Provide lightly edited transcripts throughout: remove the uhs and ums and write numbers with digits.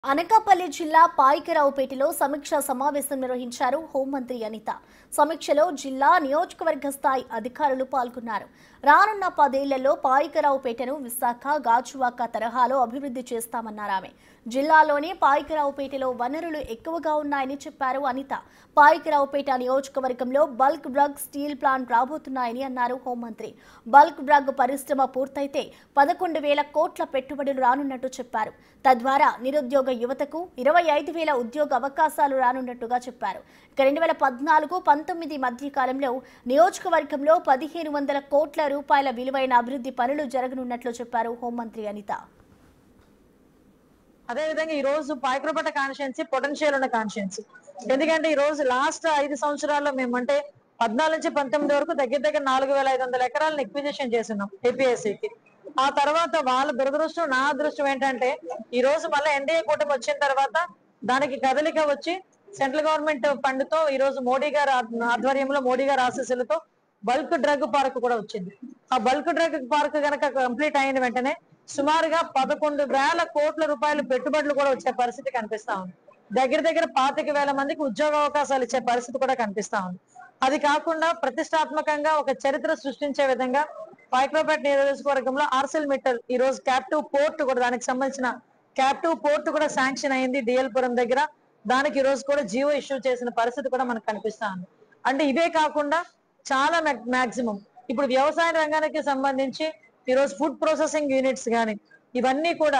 అనకాపల్లి జిల్లా పాయికరావుపేటలో సమీక్షా సమావేశం నిర్వహించారు హోంమంత్రి అనిత. సమీక్షలో జిల్లా నియోజకవర్గ స్థాయి అధికారులు పాల్గొన్నారు. రానున్న 10 ఏళ్లలో పాయికరావుపేటను విశాఖ, గాజువాక తరహాలో అభివృద్ధి చేస్తామన్నారు ఆమె. జిల్లాలోనే పాయికరావుపేటలో వనరులు ఎక్కువగా ఉన్నాయని చెప్పారు అనిత. పాయికరావుపేట నియోజకవర్గంలో బల్క్ డ్రగ్ స్టీల్ ప్లాంట్ రాబోతున్నాయని అన్నారు హోంమంత్రి. బల్క్ డ్రగ్ పరిశ్రమ పూర్తయితే 11,000 కోట్ల పెట్టుబడులు రానున్నట్టు చెప్పారు. తద్వారా నిరుద్యోగ యువతకు 25,000 ఉద్యోగ అవకాశాలు రానున్నట్టుగా చెప్పారు. 2014-19 మధ్య కాలంలో నియోజకవర్గంలో 1,500 కోట్ల రూపాయల విలువైన అభివృద్ధి పనులు జరగనున్నట్లు చెప్పారు హోంమంత్రి అనిత. అదే విధంగా ఈ రోజు పాయకరావుపేట కాన్స్టిట్యుయెన్సీ పొటెన్షియల్ ఉన్న కాన్స్టిట్యుయెన్సీ. ఎందుకంటే ఈ రోజు లాస్ట్ 5 సంవత్సరాల్లో మేమంటే 14 నుంచి 19 వరకు దగ్గర 4,500 ఎకరాలను ఎక్విజిషన్ చేస్తున్నాం ఏపీఎస్సీకి. ఆ తర్వాత వాళ్ళ దురదృష్టం, నా అదృష్టం ఏంటంటే ఈ రోజు మళ్ళీ ఎన్డీఏ కూటమి వచ్చిన తర్వాత దానికి కదలిక వచ్చి సెంట్రల్ గవర్నమెంట్ ఫండ్ తో ఈ రోజు మోడీ గారి ఆధ్వర్యంలో, మోడీ గారి ఆశీస్సులతో బల్క్ డ్రగ్ పార్క్ కూడా వచ్చింది. ఆ బల్క్ డ్రగ్ పార్క్ గనక కంప్లీట్ అయిన వెంటనే సుమారుగా 11,000 కోట్ల రూపాయలు పెట్టుబడులు కూడా వచ్చే పరిస్థితి కనిపిస్తా ఉంది. దగ్గర 25,000 మందికి ఉద్యోగ అవకాశాలు ఇచ్చే పరిస్థితి కూడా కనిపిస్తా ఉంది. అది కాకుండా ప్రతిష్టాత్మకంగా ఒక చరిత్ర సృష్టించే విధంగా పాయకరావుపేట నియోజకవర్గంలో ఆర్సెల్ మిట్టల్ ఈ రోజు క్యాప్టివ్ పోర్ట్ కూడా, దానికి సంబంధించిన క్యాప్టివ్ పోర్ట్ కూడా శాంక్షన్ అయింది డిఎల్పురం దగ్గర. దానికి ఈ రోజు కూడా జియో ఇష్యూ చేసిన పరిస్థితి కూడా మనకు కనిపిస్తా ఉంది. అంటే ఇవే కాకుండా చాలా మాక్సిమం ఇప్పుడు వ్యవసాయ రంగానికి సంబంధించి ఈ రోజు ఫుడ్ ప్రాసెసింగ్ యూనిట్స్ కానీ ఇవన్నీ కూడా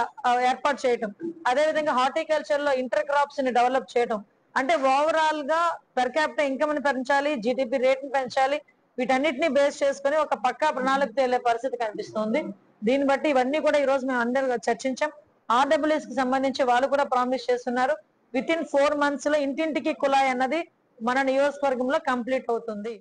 ఏర్పాటు చేయటం, అదేవిధంగా హార్టికల్చర్ లో ఇంటర్ క్రాప్స్ ని డెవలప్ చేయటం, అంటే ఓవరాల్ గా పెర్ క్యాపిటల్ ఇన్కమ్ ని పెంచాలి, జీడిపి రేట్ ని పెంచాలి, వీటన్నిటిని బేస్ చేసుకుని ఒక పక్కా ప్రణాళిక తేలే పరిస్థితి కనిపిస్తుంది. దీన్ని బట్టి ఇవన్నీ కూడా ఈ రోజు మేము అందరూ చర్చించాం. ఆర్డబ్ల్యూఎస్ కి సంబంధించి వాళ్ళు కూడా ప్రామిస్ చేస్తున్నారు, విత్ ఇన్ 4 months లో ఇంటింటికి కుళాయి అన్నది మన నియోజకవర్గంలో కంప్లీట్ అవుతుంది.